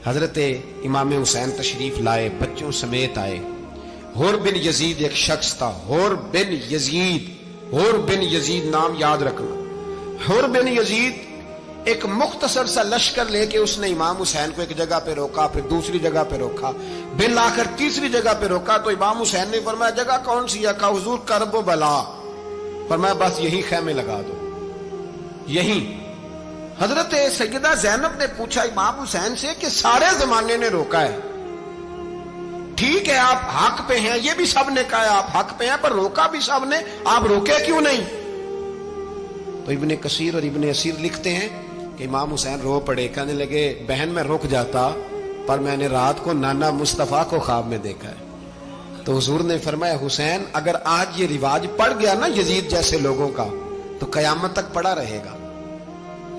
حضرت امام حسین تشریف لائے، بچوں سمیت آئے۔ حر بن یزید ایک شخص تھا، حر بن یزید نام یاد رکھنا۔ حر بن یزید ایک مختصر سا لشکر لے کے اس نے امام حسین کو ایک جگہ پہ روکا، پھر دوسری جگہ پہ روکا، بالآخر تیسری جگہ پہ روکا تو امام حسین نے فرمایا جگہ کون سی ہے؟ کہا حضور کرب و بلا۔ فرمایا بس یہی خیمے لگا دو، یہی۔ حضرت سیدہ زینب نے پوچھا امام حسین سے کہ سارے زمانے نے روکا ہے، ٹھیک ہے آپ حق پہ ہیں، یہ بھی سب نے کہا ہے آپ حق پہ ہیں، پر روکا بھی سب نے، آپ روکے کیوں نہیں؟ تو ابن کثیر اور ابن اسیر لکھتے ہیں کہ امام حسین رو پڑے، کہنے لگے بہن میں رک جاتا پر میں نے رات کو نانا مصطفیٰ کو خواب میں دیکھا ہے۔ تو حضور نے فرمایا حسین اگر آج یہ رواج پڑ گیا نا یزید جیسے لوگوں کا تو قیامت تک پڑا رہے گا،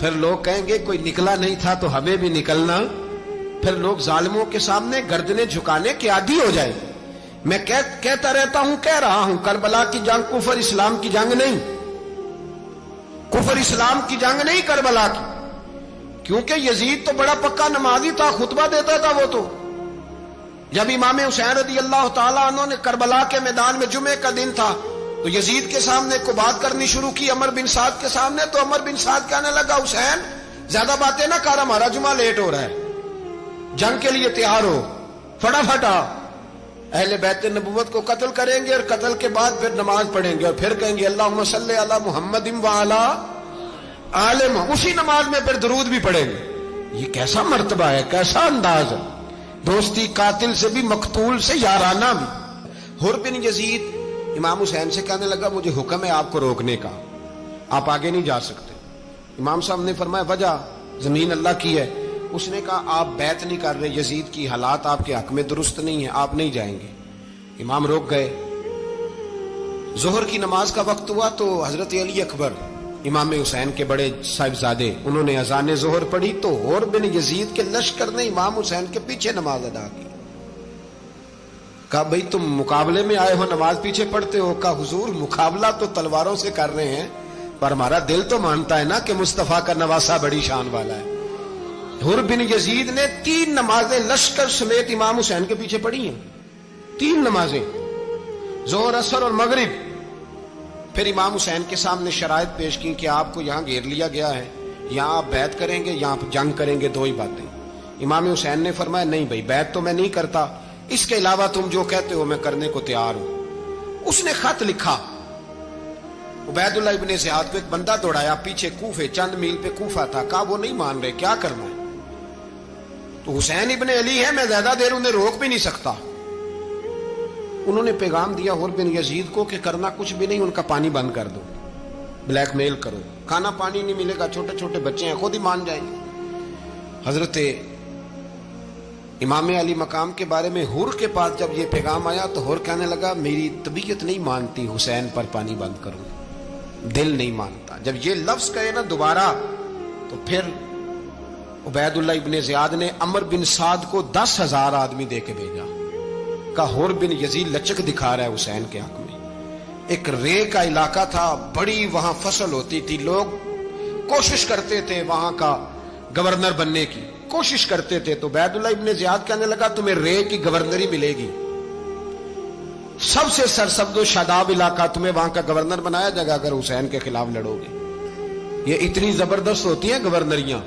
پھر لوگ کہیں گے کوئی نکلا نہیں تھا تو ہمیں بھی نکلنا، پھر لوگ ظالموں کے سامنے گردنیں جھکانے کے عادی ہو جائے۔ میں کہتا رہتا ہوں، کہہ رہا ہوں، کربلا کی جنگ کفر اسلام کی جنگ نہیں، کفر اسلام کی جنگ نہیں کربلا کی، کیونکہ یزید تو بڑا پکا نمازی تھا، خطبہ دیتا تھا۔ وہ تو جب امام حسین رضی اللہ تعالیٰ عنہ نے کربلا کے میدان میں جمعے کا دن تھا تو یزید کے سامنے کو بات کرنی شروع کی عمر بن سعد کے سامنے، تو عمر بن سعد کہنے لگا حسین زیادہ باتیں نہ کر، ہمارا جمعہ لیٹ ہو رہا ہے، جنگ کے لیے تیار ہو، فٹافٹ آ، اہل بیت نبوت کو قتل کریں گے اور قتل کے بعد پھر نماز پڑھیں گے اور پھر کہیں گے اللہم صلی علی محمد وعلی آل محمد، اسی نماز میں پھر درود بھی پڑھیں گے۔ یہ کیسا مرتبہ ہے، کیسا انداز ہے، دوستی قاتل سے بھی مقتول سے یارانہ بھی۔ حر بن یزید امام حسین سے کہنے لگا مجھے حکم ہے آپ کو روکنے کا، آپ آگے نہیں جا سکتے۔ امام صاحب نے فرمایا وجہ؟ زمین اللہ کی ہے۔ اس نے کہا آپ بیعت نہیں کر رہے، یزید کی حالات آپ کے حق میں درست نہیں ہیں، آپ نہیں جائیں گے۔ امام روک گئے۔ ظہر کی نماز کا وقت ہوا تو حضرت علی اکبر امام حسین کے بڑے صاحبزادے انہوں نے اذان ظہر پڑھی تو حر بن یزید کے لشکر نے امام حسین کے پیچھے نماز ادا کی۔ کہا بھئی تم مقابلے میں آئے ہو نماز پیچھے پڑھتے ہو؟ کہا حضور مقابلہ تو تلواروں سے کر رہے ہیں پر ہمارا دل تو مانتا ہے نا کہ مصطفیٰ کا نواسہ بڑی شان والا ہے۔ حر بن یزید نے 3 نمازیں لشکر سمیت امام حسین کے پیچھے پڑھی ہیں، 3 نمازیں، ظہر اثر اور مغرب۔ پھر امام حسین کے سامنے شرائط پیش کی کہ آپ کو یہاں گھیر لیا گیا ہے، یہاں آپ بیعت کریں گے، یہاں آپ جنگ کریں گے، 2 ہی باتیں۔ امام حسین نے فرمایا نہیں بھائی بیعت تو میں نہیں کرتا، اس کے علاوہ تم جو کہتے ہو میں کرنے کو تیار ہوں۔ اس نے خط لکھا، عبید اللہ ابن زیاد کو ایک بندہ دوڑایا پیچھے کوفے، چند میل پہ کوفہ تھا، کہا وہ نہیں مان رہے، کیا کرنا ہے؟ تو حسین ابن علی ہے، میں زیادہ دیر انہیں روک بھی نہیں سکتا۔ انہوں نے پیغام دیا حر بن یزید کو کہ کرنا کچھ بھی نہیں، ان کا پانی بند کر دو، بلیک میل کرو، کھانا پانی نہیں ملے گا، چھوٹے چھوٹے بچے ہیں، خود ہی مان جائیں گے۔ حضرت امام علی مقام کے بارے میں حر کے پاس جب یہ پیغام آیا تو حر کہنے لگا میری طبیعت نہیں مانتی حسین پر پانی بند کروں، دل نہیں مانتا۔ جب یہ لفظ کہے نا دوبارہ تو پھر عبید اللہ ابن زیاد نے عمر بن سعد کو 10,000 آدمی دے کے بھیجا، کہا حر بن یزید لچک دکھا رہا ہے حسین کے حق میں۔ ایک رے کا علاقہ تھا، بڑی وہاں فصل ہوتی تھی، لوگ کوشش کرتے تھے وہاں کا گورنر بننے کی، کوشش کرتے تھے۔ تو عبید اللہ ابن زیاد کہنے لگا تمہیں رے کی گورنری ملے گی، سب سے سرسبز و شاداب علاقہ، تمہیں وہاں کا گورنر بنایا جائے گا اگر حسین کے خلاف لڑو گے۔ یہ اتنی زبردست ہوتی ہیں گورنریاں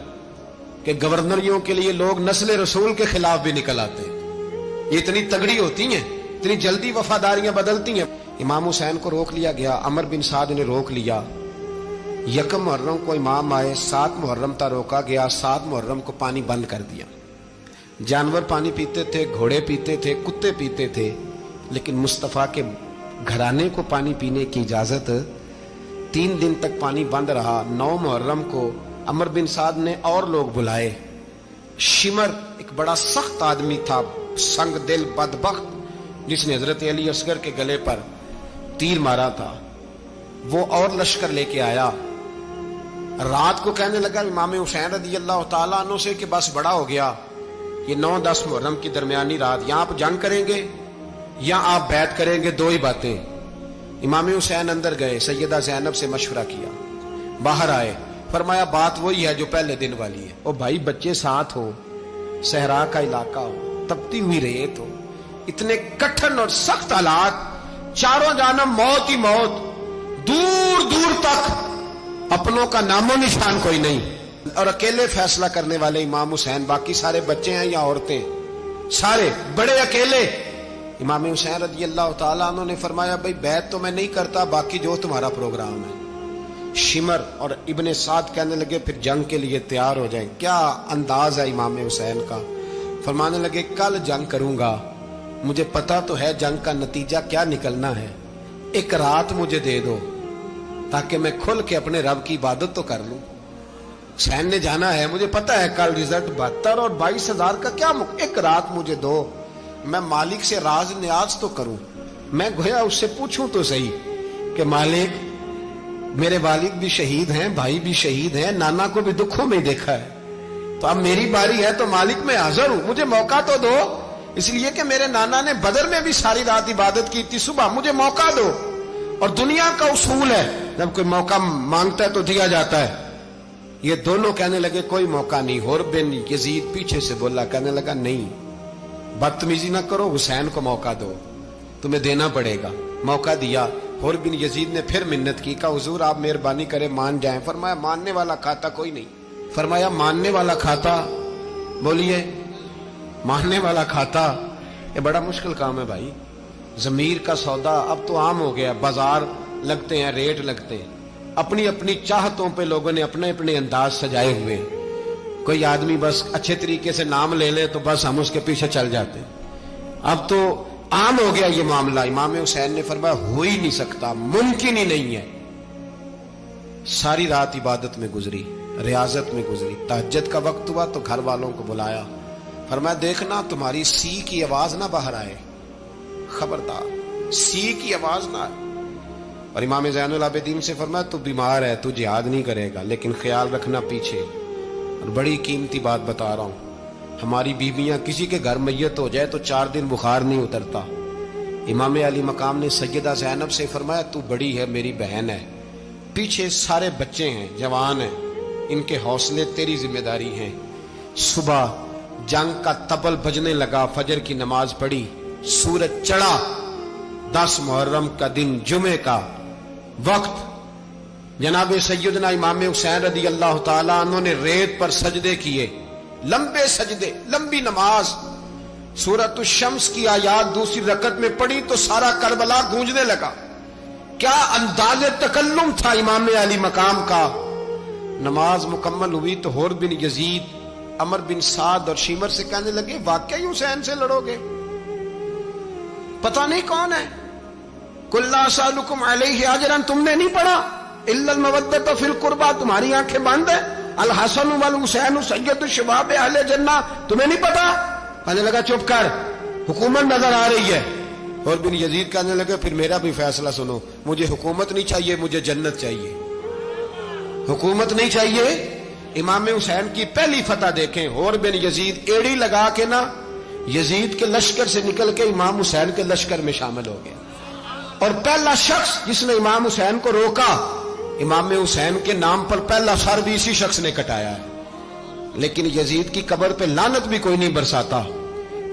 کہ گورنریوں کے لیے لوگ نسل رسول کے خلاف بھی نکل آتے ہیں، یہ اتنی تگڑی ہوتی ہیں، اتنی جلدی وفاداریاں بدلتی ہیں۔ امام حسین کو روک لیا گیا، عمر بن سعد نے روک لیا۔ 1 محرم کو امام آئے، 7 محرم تا روکا گیا، 7 محرم کو پانی بند کر دیا۔ جانور پانی پیتے تھے، گھوڑے پیتے تھے، کتے پیتے تھے، لیکن مصطفیٰ کے گھرانے کو پانی پینے کی اجازت 3 دن تک پانی بند رہا۔ 9 محرم کو عمر بن سعد نے اور لوگ بلائے۔ شمر ایک بڑا سخت آدمی تھا، سنگ دل بدبخت، جس نے حضرت علی اصغر کے گلے پر تیر مارا تھا، وہ اور لشکر لے کے آیا۔ رات کو کہنے لگا امام حسین رضی اللہ تعالیٰ عنہ سے کہ بس بڑا ہو گیا، یہ 9-10 محرم کی درمیانی رات، یہاں آپ جنگ کریں گے یا آپ بیعت کریں گے، 2 ہی باتیں۔ امام حسین اندر گئے، سیدہ زینب سے مشورہ کیا، باہر آئے، فرمایا بات وہی ہے جو پہلے دن والی ہے۔ او بھائی بچے ساتھ ہو، सहरा का इलाका हो, तपती हुई रेत हो, इतने कठिन और सख्त हालात, चारों जानब मौत ही मौत, दूर दूर तक अपनों का नामो निशान कोई नहीं, और अकेले फैसला करने वाले इमाम हुसैन, बाकी सारे बच्चे हैं या औरतें, सारे बड़े अकेले। इमाम हुसैन रज़ी अल्लाह ताला अन्हु ने फरमाया, भाई बैत तो मैं नहीं करता, बाकी जो तुम्हारा प्रोग्राम है। शिमर और इब्ने साद कहने लगे, फिर जंग के लिए तैयार हो जाएं। क्या अंदाज है इमाम हुसैन का। फरमाने लगे, कल जंग करूंगा, मुझे पता तो है जंग का नतीजा क्या निकलना है, एक रात मुझे दे दो ताकि मैं खुल के अपने रब की इबादत तो कर लूं। हुसैन ने जाना है, मुझे पता है कल रिजल्ट 72 और 22,000 का क्या एक रात मुझे दो, मैं मालिक से राज न्याज तो करूं, मैं गोया उससे पूछूं तो सही कि मालिक मेरे वालिद भी शहीद हैं, भाई भी शहीद हैं, नाना को भी दुखों में देखा है, तो अब मेरी बारी है, तो मालिक मैं हाजिर हूं, मुझे मौका तो दो, इसलिए कि मेरे नाना ने बदर में भी सारी रात इबादत की थी, सुबह मुझे मौका दो। और दुनिया का उसूल है, जब कोई मौका मांगता है तो दिया जाता है। ये दोनों कहने लगे कोई मौका नहीं। हुर बिन यजीद पीछे से बोला, कहने लगा नहीं, बदतमीजी ना करो, हुसैन को मौका दो, तुम्हें देना पड़ेगा। मौका दिया। हुर बिन यजीद ने फिर मिन्नत की, कहा हुजूर आप मेहरबानी करें मान जाएं। फरमाया मानने वाला खाता कोई नहीं। फरमाया मानने वाला खाता, बोलिए मानने वाला खाता, ये बड़ा मुश्किल काम है भाई। जमीर का सौदा अब तो आम हो गया, बाजार लगते हैं, रेट लगते हैं, अपनी अपनी चाहतों पे लोगों ने अपने अपने अंदाज सजाए हुए। कोई आदमी बस अच्छे तरीके से नाम ले ले तो बस हम उसके पीछे चल जाते। अब तो आम हो गया ये मामला। इमाम हुसैन ने फरमाया हो ही नहीं सकता, मुमकिन ही नहीं है। सारी रात इबादत में गुजरी, रियाजत में गुजरी। तहज्जुद का वक्त हुआ तो घर वालों को बुलाया, फरमाया देखना तुम्हारी सी की आवाज ना बाहर आए, खबरदार सी की आवाज ना आए। और इमाम ज़ैनुल आबिदीन से फरमाया तू बीमार है, तू जिहाद नहीं करेगा, लेकिन ख्याल रखना पीछे। और बड़ी कीमती बात बता रहा हूं, हमारी बीवियां किसी के घर मैयत हो जाए तो 4 दिन बुखार नहीं उतरता। इमाम अली मकाम ने सैयदा ज़ैनब से फरमाया तू बड़ी है, मेरी बहन है, पीछे सारे बच्चे हैं, जवान हैं, इनके हौसले तेरी जिम्मेदारी हैं। सुबह जंग का तबल बजने लगा, फजर की नमाज पढ़ी, सूरज चढ़ा, 10 मुहर्रम का दिन, जुमे का वक्त। जनाब सैयदना इमाम हुसैन रज़ी अल्लाह ताला अन्हु ने रेत पर सजदे किए, लंबे सजदे, लंबी नमाज। सूरत शम्स की आयात दूसरी रकत में पढ़ी तो सारा करबला गूंजने लगा। क्या अंदाज़े तकल्लुम था इमाम अली मकाम का। नमाज मुकम्मल हुई तो हुर बिन यजीद, अमर बिन साद और शिमर से कहने लगे वाकई हुसैन से लड़ोगे, पता नहीं कौन है। कुल्ला सालुकुम अलैहि अजरन, तुमने नहीं पढ़ा, इल्लल मवद्दत फिल कुर्बा, तुम्हारी आंखें बंद है। अल हसन वल हुसैन सय्यद शबाब अहले जन्नह, तुम्हें नहीं पता। कहने लगा चुप कर, हुकूमत नजर आ रही है। और बिन यजीद कहने लगे फिर मेरा भी फैसला सुनो, मुझे हुकूमत नहीं चाहिए, मुझे जन्नत चाहिए, हुकूमत नहीं चाहिए। इमाम हुसैन की पहली फतह देखें, और बिन यजीद एड़ी लगा के ना यजीद के लश्कर से निकल के इमाम हुसैन के लश्कर में शामिल हो गया। और पहला शख्स जिसने इमाम हुसैन को रोका, इमाम हुसैन के नाम पर पहला सर भी इसी शख्स ने कटाया है। लेकिन यजीद की कब्र पे लानत भी कोई नहीं बरसाता,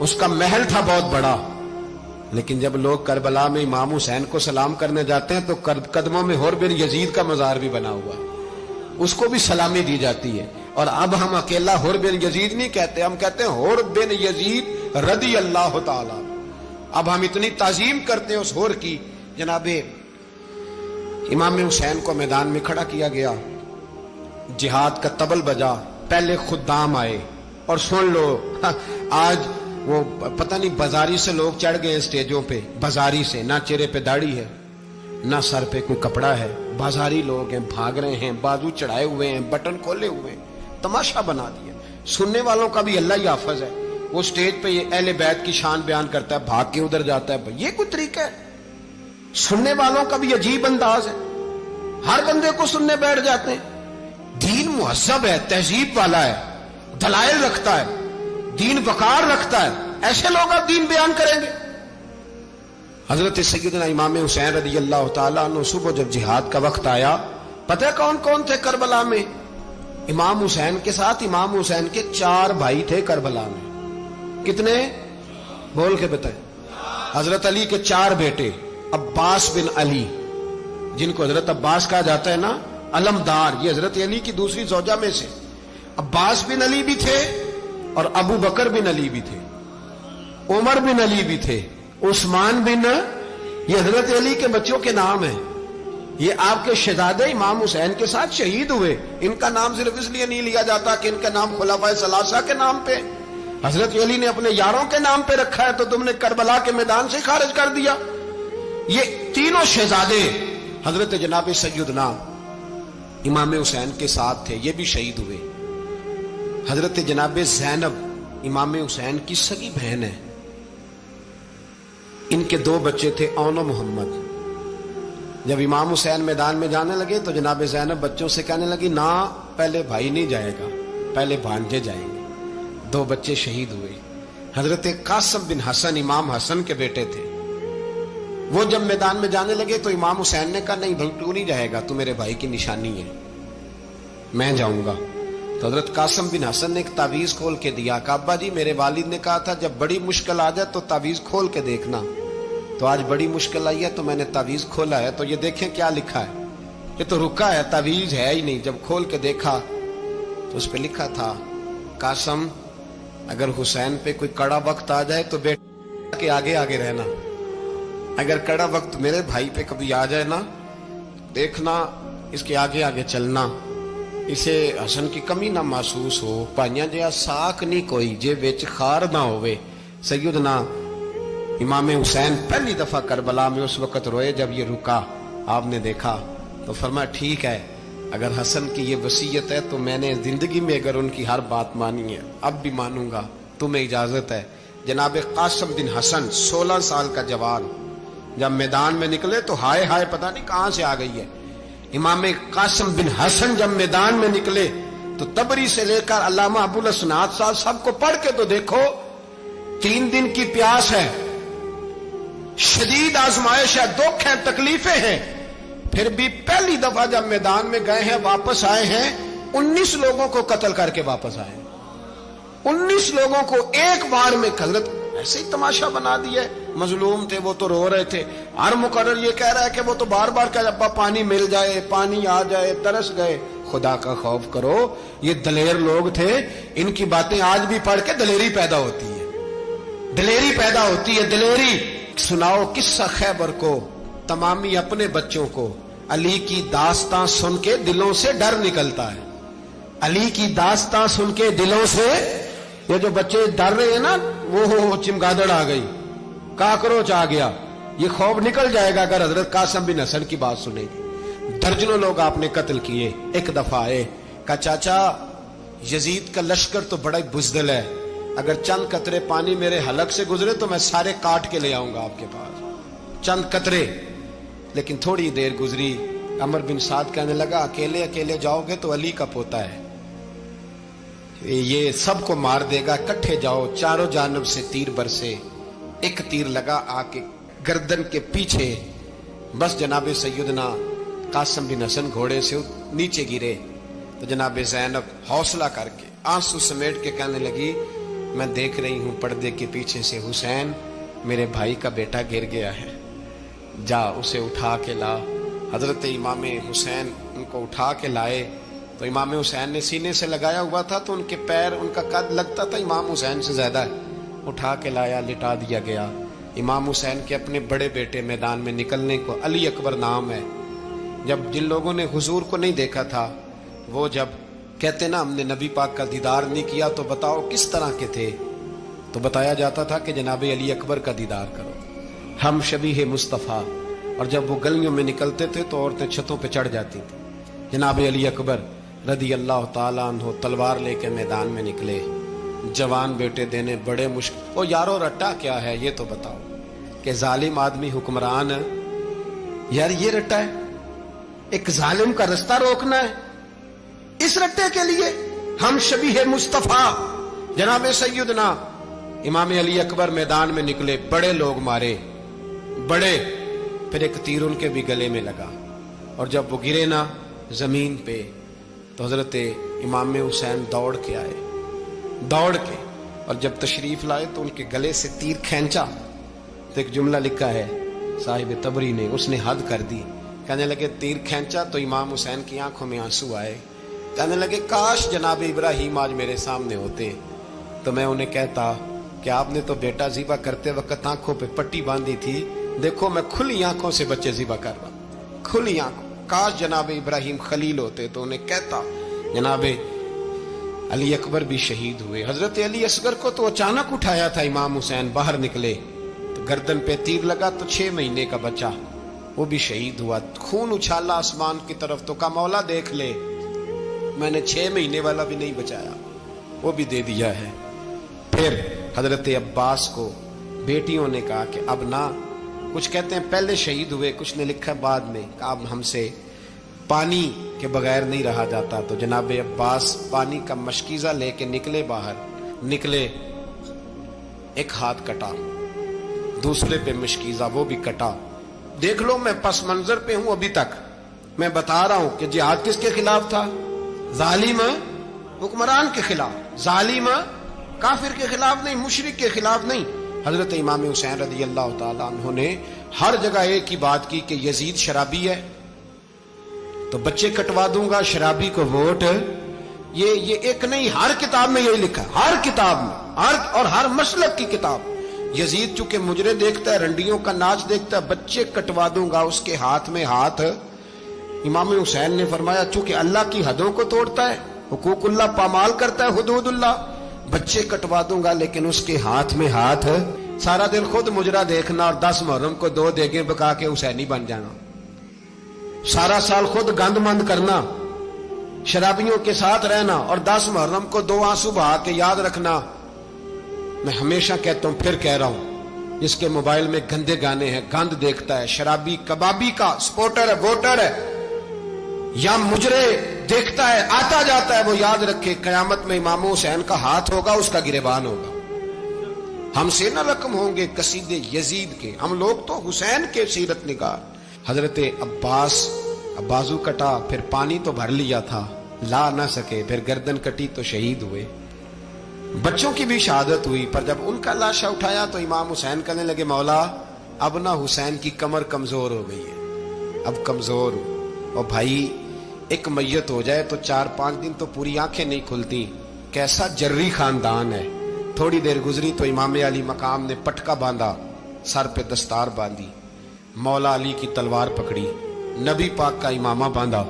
उसका महल था बहुत बड़ा। लेकिन जब लोग करबला में इमाम हुसैन को सलाम करने जाते हैं तो कदमों में हुर बिन यजीद का मजार भी बना हुआ है, उसको भी सलामी दी जाती है। और अब हम अकेला हुर बिन यजीद नहीं कहते, हम कहते हैं हुर बिन यजीद रदी अल्लाह ताला। अब हम इतनी ताजीम करते हैं उस हुर की। जनाबे इमाम हुसैन को मैदान में खड़ा किया गया, जिहाद का तबल बजा, पहले खुद्दाम आए। और सुन लो, आज वो पता नहीं बाजारी से लोग चढ़ गए स्टेजों पे, बाजारी से, ना चेहरे पे दाढ़ी है, ना सर पे कोई कपड़ा है, बाजारी लोग हैं, भाग रहे हैं, बाजू चढ़ाए हुए हैं, बटन खोले हुए हैं, तमाशा बना दिया। सुनने वालों का भी अल्लाह ही हाफिज है। वो स्टेज पे ये अहले बैत की शान बयान करता है, भाग के उधर जाता है, ये कोई तरीका है। सुनने वालों का भी अजीब अंदाज है, हर बंदे को सुनने बैठ जाते हैं। दीन मुहज्जब है, तहजीब वाला है, दलाइल रखता है, दीन वकार रखता है, ऐसे लोग अब दीन बयान करेंगे। हजरत सैयदना इमाम हुसैन रज़ी अल्लाह ताला अन्हु सुबह जब जिहाद का वक्त आया, पता है कौन कौन थे करबला में? امام حسین کے ساتھ امام حسین کے 4 بھائی تھے کربلا میں. کتنے؟ بول کے بتائیں. حضرت علی کے 4 بیٹے، عباس بن علی جن کو حضرت عباس کہا جاتا ہے نا، علمدار، یہ حضرت علی کی دوسری زوجہ میں سے. عباس بن علی بھی تھے اور ابو بکر بن علی بھی تھے، عمر بن علی بھی تھے، عثمان بن، یہ حضرت علی کے بچوں کے نام ہیں. یہ آپ کے شہزادے امام حسین کے ساتھ شہید ہوئے. ان کا نام صرف اس لیے نہیں لیا جاتا کہ ان کا نام خلفائے ثلاثہ کے نام پہ، حضرت علی نے اپنے یاروں کے نام پہ رکھا ہے تو تم نے کربلا کے میدان سے خارج کر دیا. یہ تینوں شہزادے حضرت جناب سیدنا امام حسین کے ساتھ تھے، یہ بھی شہید ہوئے. حضرت جناب زینب امام حسین کی سگی بہن ہے. ان کے 2 بچے تھے، اون و محمد. جب امام حسین میدان میں جانے لگے تو جناب زینب بچوں سے کہنے لگی، نہ پہلے بھائی نہیں جائے گا، پہلے بھانجے جائیں گے. 2 بچے شہید ہوئے. حضرت قاسم بن حسن امام حسن کے بیٹے تھے. وہ جب میدان میں جانے لگے تو امام حسین نے کہا، نہیں بھائی تو نہیں جائے گا، تو میرے بھائی کی نشانی ہے، میں جاؤں گا. تو حضرت قاسم بن حسن نے ایک تعویذ کھول کے دیا کہ ابا جی میرے والد نے کہا تھا جب بڑی مشکل آ جائے تو تعویذ کھول کے دیکھنا. تو آج بڑی مشکل آئی ہے تو میں نے تعویذ کھولا ہے، تو یہ دیکھیں کیا لکھا ہے. یہ تو رکا ہے، تعویذ ہے ہی نہیں. جب کھول کے دیکھا تو اس پہ لکھا تھا، قاسم اگر حسین پہ کوئی کڑا وقت آ جائے تو بیٹے کے آگے آگے رہنا، اگر کڑا وقت میرے بھائی پہ کبھی آ جائے نا، دیکھنا اس کے آگے آگے چلنا، اسے حسن کی کمی نہ محسوس ہو. پائیاں جہاں ساک نہیں کوئی جے وچ خار نہ ہوئے. سیدنا امام حسین پہلی دفعہ کربلا میں اس وقت روئے جب یہ رکا. آپ نے دیکھا تو فرمایا ٹھیک ہے، اگر حسن کی یہ وصیت ہے تو میں نے زندگی میں اگر ان کی ہر بات مانی ہے اب بھی مانوں گا، تمہیں اجازت ہے. جناب قاسم بن حسن 16 سال کا جوان جب میدان میں نکلے تو ہائے ہائے پتہ نہیں کہاں سے آ گئی ہے. امام قاسم بن حسن جب میدان میں نکلے تو تبری سے لے کر علامہ ابو الاسناد صاحب سب کو پڑھ کے تو دیکھو. 3 دن کی پیاس ہے، شدید آزمائش ہے، دکھ ہے، تکلیفیں ہیں، پھر بھی پہلی دفعہ جب میدان میں گئے ہیں واپس آئے ہیں 19 لوگوں کو قتل کر کے واپس آئے. 19 لوگوں کو ایک بار میں حضرت ایسے ہی تماشا بنا دیا ہے. مظلوم تھے وہ تو رو رہے تھے. ہر مقرر یہ کہہ رہا ہے کہ وہ تو بار بار کہ ابا پانی مل جائے، پانی آ جائے، ترس گئے. خدا کا خوف کرو، یہ دلیر لوگ تھے. ان کی باتیں آج بھی پڑھ کے دلیری پیدا ہوتی ہے، دلیری پیدا ہوتی ہے، دلیری. سناؤ قصہ خیبر کو تمامی اپنے بچوں کو. علی کی داستان سن کے دلوں سے ڈر نکلتا ہے. علی کی داستان سن کے دلوں سے یہ جو بچے ڈر رہے ہیں نا، وہ چمگادڑ آ گئی، کاکروچ آ گیا، یہ خوف نکل جائے گا اگر حضرت قاسم بن حسن کی بات سنے گی. درجنوں لوگ آپ نے قتل کیے. ایک دفعہ آئے کہا چاچا یزید کا لشکر تو بڑا ہی بزدل ہے، اگر چند قطرے پانی میرے حلق سے گزرے تو میں سارے کاٹ کے لے آؤں گا آپ کے پاس. چند قطرے. لیکن تھوڑی دیر گزری، عمر بن سعد کہنے لگا اکیلے اکیلے جاؤ گے تو علی کا پوتا ہے، یہ سب کو مار دے گا، کٹھے جاؤ. چاروں جانب سے تیر برسے. ایک تیر لگا آ کے گردن کے پیچھے، بس جناب سیدنا قاسم بن حسن گھوڑے سے نیچے گرے. تو جناب زینب حوصلہ کر کے آنسو سمیٹ کے کہنے لگی میں دیکھ رہی ہوں پردے کے پیچھے سے حسین میرے بھائی کا بیٹا گر گیا ہے، جا اسے اٹھا کے لا. حضرت امام حسین ان کو اٹھا کے لائے تو امام حسین نے سینے سے لگایا ہوا تھا تو ان کے پیر، ان کا قد لگتا تھا امام حسین سے زیادہ ہے. اٹھا کے لایا، لٹا دیا گیا. امام حسین کے اپنے بڑے بیٹے میدان میں نکلنے کو، علی اکبر نام ہے، جب جن لوگوں نے حضور کو نہیں دیکھا تھا وہ جب کہتے نا ہم نے نبی پاک کا دیدار نہیں کیا تو بتاؤ کس طرح کے تھے، تو بتایا جاتا تھا کہ جناب علی اکبر کا دیدار کرو، ہم شبیہ مصطفیٰ. اور جب وہ گلیوں میں نکلتے تھے تو عورتیں چھتوں پہ چڑھ جاتی تھیں. جناب علی اکبر رضی اللہ تعالیٰ عنہ تلوار لے کے میدان میں نکلے. جوان بیٹے دینے بڑے مشکل. او یارو رٹا کیا ہے یہ تو بتاؤ، کہ ظالم آدمی حکمران ہے یار، یہ رٹا ہے، ایک ظالم کا رستہ روکنا ہے. اس رٹے کے لیے ہم شبیہ مصطفیٰ جناب سیدنا امام علی اکبر میدان میں نکلے. بڑے لوگ مارے، بڑے. پھر ایک تیر ان کے بھی گلے میں لگا اور جب وہ گرے نا زمین پہ تو حضرت इमाम हुसैन दौड़ के आए, दौड़ के, और जब तशरीफ लाए तो उनके गले से तीर खींचा तो एक जुमला लिखा है साहिब तबरी ने, उसने हद कर दी। कहने लगे तीर खींचा तो इमाम हुसैन की आंखों में आंसू आए। कहने लगे काश जनाब इब्राहिम आज मेरे सामने होते तो मैं उन्हें कहता कि आपने तो बेटा ज़िबा करते वक्त आंखों पे पट्टी बांधी थी, देखो मैं खुली आंखों से बच्चे ज़िबा कर रहा, खुली आंखों। काश जनाब इब्राहिम खलील होते तो उन्हें कहता। जनाब अली अकबर भी शहीद हुए। हजरत अली असगर को तो अचानक उठाया था इमाम हुसैन, बाहर निकले तो गर्दन पे तीर लगा तो 6 महीने का बच्चा वो भी शहीद हुआ। खून उछाला आसमान की तरफ तो कहा मौला देख ले, मैंने 6 महीने वाला भी नहीं बचाया, वो भी दे दिया है। फिर हजरत अब्बास को बेटियों ने कहा कि अब ना, कुछ कहते हैं पहले शहीद हुए, कुछ ने लिखा बाद में, कहा अब हमसे पानी के बगैर नहीं रहा जाता। तो जनाब अब्बास पानी का मशकीजा लेके निकले, बाहर निकले, एक हाथ कटा, दूसरे पे मशकीजा वो भी कटा। देख लो मैं पस मंजर पे हूं अभी तक, मैं बता रहा हूं कि जिहाद किसके खिलाफ था? जालिम हुक्मरान के खिलाफ, जालिम काफिर के खिलाफ नहीं, मुशरिक के खिलाफ नहीं। हजरत इमाम हुसैन रज़ी अल्लाह ताला अन्हु ने हर जगह एक ही बात की कि यजीद शराबी है तो बच्चे कटवा दूंगा, शराबी को वोट। ये एक नहीं, हर किताब में यही लिखा, हर किताब में, हर मसलक की किताब। यजीद चूंकि मुजरे देखता है, रंडियों का नाच देखता है, बच्चे कटवा दूंगा, उसके हाथ में हाथ। इमाम हुसैन ने फरमाया चूंकि अल्लाह की हदों को तोड़ता है, हुकूकुल्लाह पामाल करता है, हुदूदुल्लाह, बच्चे कटवा दूंगा लेकिन उसके हाथ में हाथ। सारा दिन खुद मुजरा देखना और 10 मुहर्रम को 2 देगें पका के हुसैनी बन जाना, सारा साल खुद गंद मंद करना, शराबियों के साथ रहना और 10 मुहर्रम को 2 आंसू बहा के याद रखना। मैं हमेशा कहता हूं, फिर कह रहा हूं, जिसके मोबाइल में गंदे गाने हैं, गंद देखता है, शराबी कबाबी का सपोर्टर है, वोटर है, या मुजरे देखता है, आता जाता है, वो याद रखे कयामत में इमाम हुसैन का हाथ होगा, उसका गिरेबान होगा। हमसे न रकम होंगे कसीदे यजीद के, हम लोग तो हुसैन के सीरत निगार। हजरत अब्बास बाजू कटा, फिर पानी तो भर लिया था, ला ना सके, फिर गर्दन कटी तो शहीद हुए। बच्चों की भी शहादत हुई, पर जब उनका लाशा उठाया तो इमाम हुसैन कहने लगे मौला अब ना हुसैन की कमर कमजोर हो गई है, अब कमजोर हो। और भाई एक मैयत हो जाए तो 4-5 दिन तो पूरी आंखें नहीं खुलती, कैसा जर्री खानदान है। थोड़ी देर गुजरी तो इमाम अली मकाम ने पटका बांधा, सर पे दस्तार बांधी, मौला अली की तलवार पकड़ी, नबी पाक का इमामा बांधा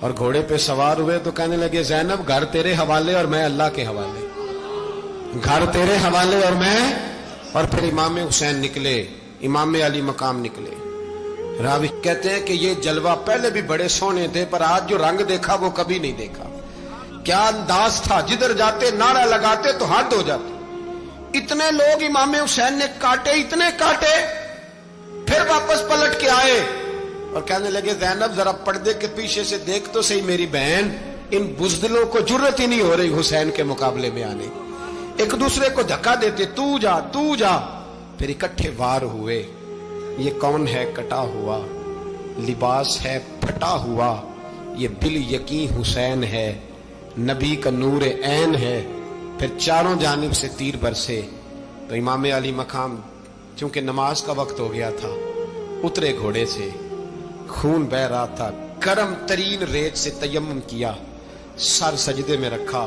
और घोड़े पे सवार हुए तो कहने लगे ज़ैनब घर तेरे हवाले और मैं अल्लाह के हवाले, घर तेरे हवाले और मैं। और फिर इमाम हुसैन निकले, इमाम अली मकाम निकले। रावी कहते हैं कि ये जलवा पहले भी बड़े सोने थे, पर आज जो रंग देखा वो कभी नहीं देखा। क्या अंदाज था, जिधर जाते नारा लगाते तो हाथ हो जाते। इतने लोग इमाम हुसैन ने काटे, इतने काटे, फिर वापस पलट के आए और कहने लगे ज़ैनब जरा पर्दे के पीछे से देख तो सही मेरी बहन, इन बुज़दिलों को जुर्रत ही नहीं हो रही हुसैन के मुकाबले में आने। एक दूसरे को धक्का देते, तू जा तू जा, फिर इकट्ठे वार हुए। ये कौन है कटा हुआ, लिबास है फटा हुआ, ये बिल यकीन हुसैन है, नबी का नूर ऐन है। फिर चारों जानिब से तीर बरसे तो इमाम अली मकाम चूंकि नमाज का वक्त हो गया था, उतरे घोड़े से, खून बह रहा था, गर्म तरीन रेत से तयम्मुम किया, सर सजदे में रखा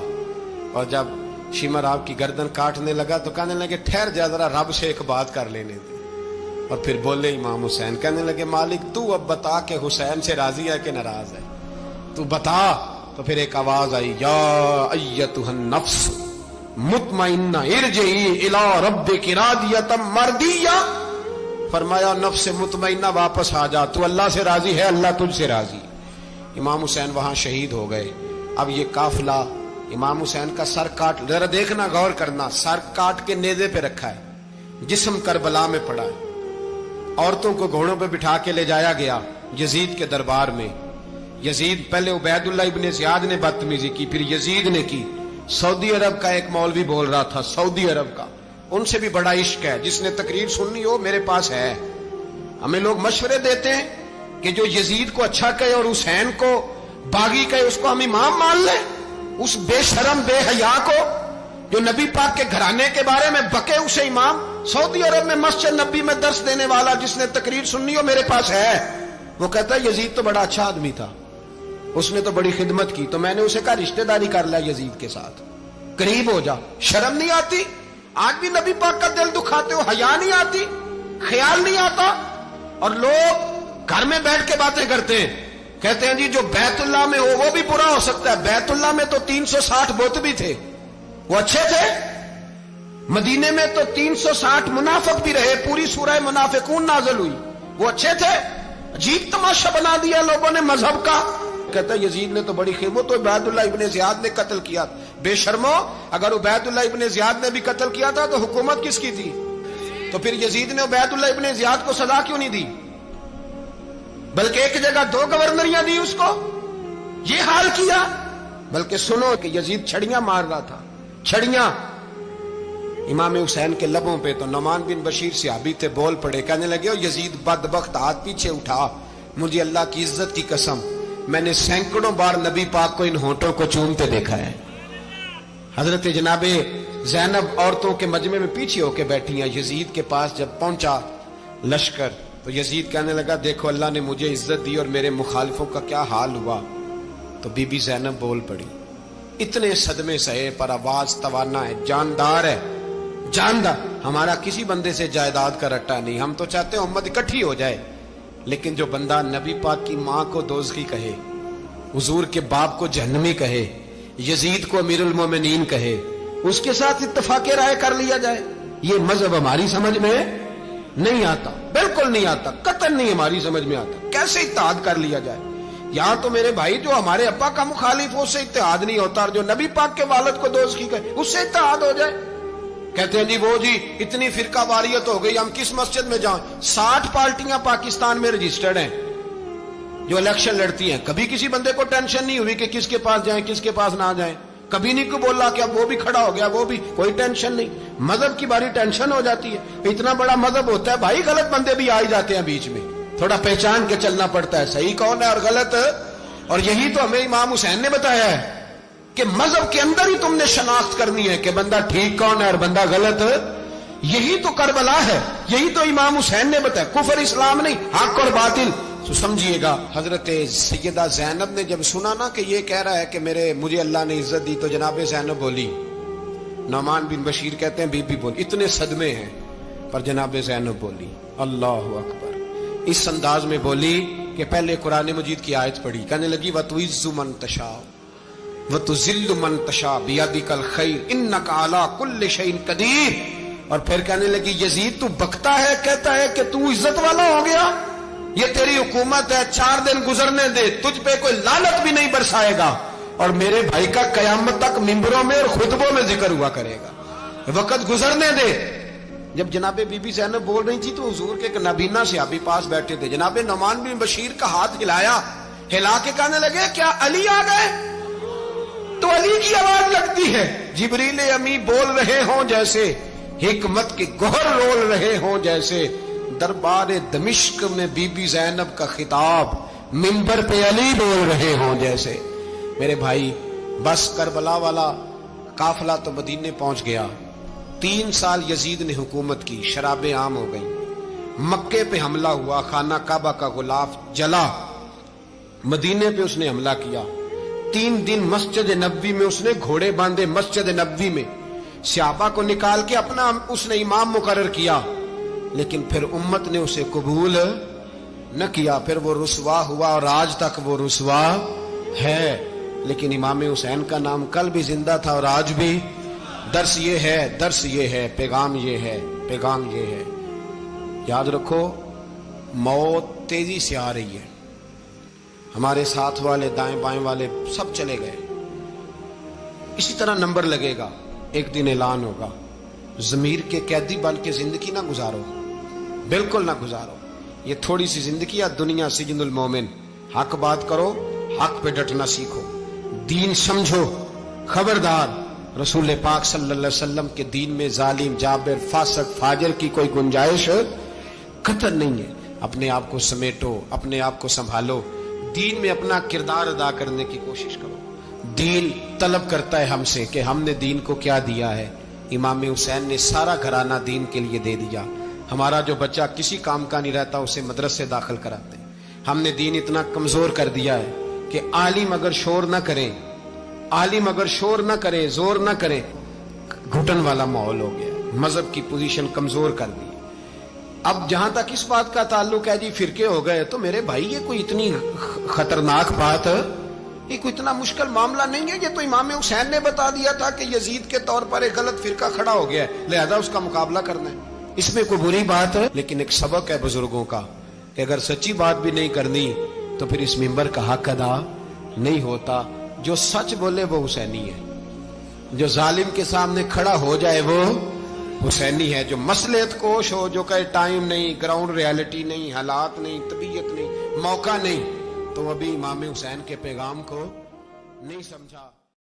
और जब शिमर आपकी गर्दन काटने लगा तो कहने लगे ठहर जा, जरा रब से एक बात कर लेने दे। और फिर बोले इमाम हुसैन, कहने लगे मालिक तू अब बता के हुसैन से राजी है कि नाराज है, तू बता। तो फिर एक आवाज आई, या अय्यतुहन नफ्स मुतमइन्ना इरजिई इला रब्बिकी रादियतम मर्दिया। फरमाया नफ्स मुतमइन्ना वापस आ जा, तू अल्लाह से राजी है, अल्लाह तुझसे राजी। इमाम हुसैन वहां शहीद हो गए। अब ये काफिला इमाम हुसैन का सर काट, जरा देखना गौर करना, सर काट के नेज़े पे रखा है, जिस्म करबला में पड़ा है। औरतों को घोड़ों पे बिठा के ले जाया गया यजीद के दरबार में। यजीद पहले उबैदुल्लाह इब्ने ज़ियाद ने बदतमीजी की, फिर यजीद ने की। सऊदी अरब का एक मौलवी बोल रहा था, सऊदी अरब का, उनसे भी बड़ा इश्क है, जिसने तकरीर सुननी हो मेरे पास है। हमें लोग मशवरे देते हैं कि जो यजीद को अच्छा कहे और हुसैन को बागी कहे उसको हम इमाम मान लें। उस बेशरम बेहया को जो नबी पाक के घराने के बारे में बके, उसे इमाम सऊदी अरब में मस्जिद नबी में दर्श देने वाला जिसने तकरीर सुननी हो मेरे पास है, वो कहता है यजीद तो बड़ा अच्छा आदमी था, उसने तो बड़ी खिदमत की, तो मैंने उसे कहा रिश्तेदारी कर लिया यजीद के साथ, करीब हो जा। शर्म नहीं आती? आज भी नबी पाक का दिल दुखाते हो, हया नहीं आती, ख्याल नहीं आता? और लोग घर में बैठ के बातें करते हैं, कहते हैं जी जो बैतुल्लाह में हो वो भी बुरा हो सकता है। बैतुल्लाह में तो 360 बुत भी थे, वो अच्छे थे। मदीने में तो 360 मुनाफिक भी रहे, पूरी सूरह मुनाफिकून नाज़िल हुई, वो अच्छे थे। अजीब तमाशा बना दिया लोगों ने मजहब का। कहता है यजीद ने तो बड़ी खिदमत, तो उबैदुल्लाह इब्ने ज़ियाद ने कत्ल किया। बेशर्मो, अगर उबैदुल्लाह इब्ने ज़ियाद ने भी कत्ल किया था तो हुकूमत किसकी थी? तो फिर यजीद ने उबैदुल्लाह इब्ने ज़ियाद को सजा क्यों नहीं दी, बल्कि एक जगह 2 गवर्नरियां दी उसको? ये हाल किया। बल्कि सुनो कि यजीद छड़ियां मार रहा था, छड़ियां। इमाम हुसैन के लबों पे तो नुमान बिन बशीर सहाबी थे, बोल पड़े, कहने लगे ओ यजीद बदबख्त, हाथ पीछे उठा, मुझे अल्लाह की इज्जत की कसम मैंने सैकड़ों बार नबी पाक को इन होंठों को चूमते देखा है। हजरत जनाबे ज़ैनब औरतों के मजमे में पीछे होके बैठी हैं। यजीद के पास जब पहुंचा लश्कर तो यजीद कहने लगा देखो अल्लाह ने मुझे इज्जत दी और मेरे मुखालिफों का क्या हाल हुआ। तो बीबी ज़ैनब बोल पड़ी, इतने सदमे सहे पर आवाज तवाना है, जानदार है, जानदार। हमारा किसी बंदे से जायदाद का रट्टा नहीं, हम तो चाहते हैं उम्मत इकट्ठी हो जाए, लेकिन जो बंदा नबी पाक की मां को दोज़खी कहे, हुजूर के बाप को जहन्नमी कहे, यजीद को अमीरुल मोमिनीन कहे, उसके साथ इत्तफाक़े राय कर लिया जाए, ये मजहब हमारी समझ में नहीं आता, बिल्कुल नहीं आता, कतई नहीं हमारी समझ में आता। कैसे इत्तेहाद कर लिया जाए? यहां तो मेरे भाई जो हमारे अब्बा का मुखालिफ उससे इत्तेहाद नहीं होता, और जो नबी पाक के वालिद को दोज़खी कहे उससे इत्तेहाद हो जाए। कहते हैं जी वो जी इतनी फिरका वारियत हो गई, हम किस मस्जिद में जाएं? 60 पार्टियां पाकिस्तान में रजिस्टर्ड हैं जो इलेक्शन लड़ती हैं। कभी किसी बंदे को टेंशन नहीं हुई कि किसके पास जाएं किसके पास ना जाएं, कभी नहीं को बोला कि अब वो भी खड़ा हो गया, वो भी, कोई टेंशन नहीं। मजहब की बारी टेंशन हो जाती है, इतना बड़ा मजहब होता है भाई, गलत बंदे भी आ ही जाते हैं बीच में, थोड़ा पहचान के चलना पड़ता है सही कौन है और गलत। और यही तो हमें इमाम हुसैन ने बताया है कि मजहब के अंदर ही तुमने शनाख्त करनी है कि बंदा ठीक कौन है और बंदा गलत। यही तो करबला है, यही तो इमाम हुसैन ने बताया, कुफर इस्लाम नहीं, हक और बातिल। तो समझिएगा, हजरत सैयदा ज़ैनब ने जब सुना ना कि ये कह रहा है कि मुझे अल्लाह ने इज्जत दी, तो जनाबे ज़ैनब बोली, नुमान बिन बशीर कहते हैं बीबी बोली, इतने सदमे हैं पर जनाबे ज़ैनब बोली अल्लाह अकबर, इस अंदाज में बोली कि पहले कुरान मजीद की आयत पढ़ी, कहने लगी वतुइज़्ज़ु मन तशा वतुज़िल्लु मन तशा बियदिकल खैर इन्नका अला कुल्लि शैइन कदीर। और फिर कहने लगी यजीद तू बकता है, कहता है कि तू इज्जत वाला हो गया, ये तेरी हुकूमत है, 4 दिन गुजरने दे, तुझ पे कोई लानत भी नहीं बरसाएगा, और मेरे भाई का कयामत तक मिंबरों में और खुतबों में जिक्र हुआ करेगा, वक्त गुजरने दे। जब जनाबे बीबी ज़ैनब बोल रही थी तो हुजूर के एक नबीना सहाबी पास बैठे थे, जनाबे नुमान बिन बशीर का हाथ हिलाया, हिला के कहने लगे क्या अली आ गए? तो अली की आवाज लगती है, जिब्रील अमी बोल रहे हों जैसे, हिकमत के गोहर रोल रहे हों जैसे, दरबार दमिश्क में बीबी ज़ैनब का खिताब, मिंबर पे अली बोल रहे हों जैसे। मेरे भाई बस करबला वाला काफिला तो मदीने पहुंच गया, 3 साल यजीद ने हुकूमत की, शराबें आम हो गई, मक्के पे हमला हुआ, खाना काबा का गुलाफ जला, मदीने पे उसने हमला किया, 3 दिन मस्जिद नबवी में उसने घोड़े बांधे, मस्जिद नबवी में सहाबा को निकाल के अपना उसने इमाम मुकर्रर किया, लेकिन फिर उम्मत ने उसे कबूल न किया, फिर वो रुसवा हुआ और आज तक वो रुसवा है। लेकिन इमाम हुसैन का नाम कल भी जिंदा था और आज भी। दर्स ये है, दर्स ये है, पैगाम ये है, पैगाम ये है, याद रखो मौत तेजी से आ रही है, हमारे साथ वाले दाएं बाएं वाले सब चले गए, इसी तरह नंबर लगेगा, एक दिन ऐलान होगा, ज़मीर के कैदी बन के जिंदगी ना गुजारो, बिल्कुल ना गुजारो, ये थोड़ी सी जिंदगी या दुनिया सिजनुल मोमिन। हक बात करो, हक पे डटना सीखो, दीन समझो, खबरदार रसूल पाक सल्लल्लाहु अलैहि वसल्लम के दीन में जालिम जाबिर फासिक फाजिर की कोई गुंजाइश कतई नहीं है। अपने आप को समेटो, अपने आप को संभालो, दीन में अपना किरदार अदा करने की कोशिश करो, دین طلب کرتا ہے ہم سے کہ ہم نے دین کو کیا دیا ہے. امام حسین نے سارا گھرانہ دین کے لیے دے دیا. ہمارا جو بچہ کسی کام کا نہیں رہتا اسے مدرسے داخل کراتے ہیں. ہم نے دین اتنا کمزور کر دیا ہے کہ عالم اگر شور نہ کرے، عالم اگر شور نہ کرے، زور نہ کرے، گھٹن والا ماحول ہو گیا. مذہب کی پوزیشن کمزور کر دی. اب جہاں تک اس بات کا تعلق ہے جی فرقے ہو گئے، تو میرے بھائی یہ کوئی اتنی خطرناک بات ہے، یہ کوئی اتنا مشکل معاملہ نہیں ہے. یہ تو امام حسین نے بتا دیا تھا کہ یزید کے طور پر ایک غلط فرقہ کھڑا ہو گیا ہے، لہذا اس کا مقابلہ کرنا ہے. اس میں کوئی بری بات ہے؟ لیکن ایک سبق ہے بزرگوں کا کہ اگر سچی بات بھی نہیں کرنی تو پھر اس منبر کا حق ادا نہیں ہوتا. جو سچ بولے وہ حسینی ہے، جو ظالم کے سامنے کھڑا ہو جائے وہ حسینی ہے. جو مصلحت کوش ہو، جو کہے ٹائم نہیں، گراؤنڈ ریالٹی نہیں، حالات نہیں، طبیعت نہیں، موقع نہیں، تو ابھی امام حسین کے پیغام کو نہیں سمجھا.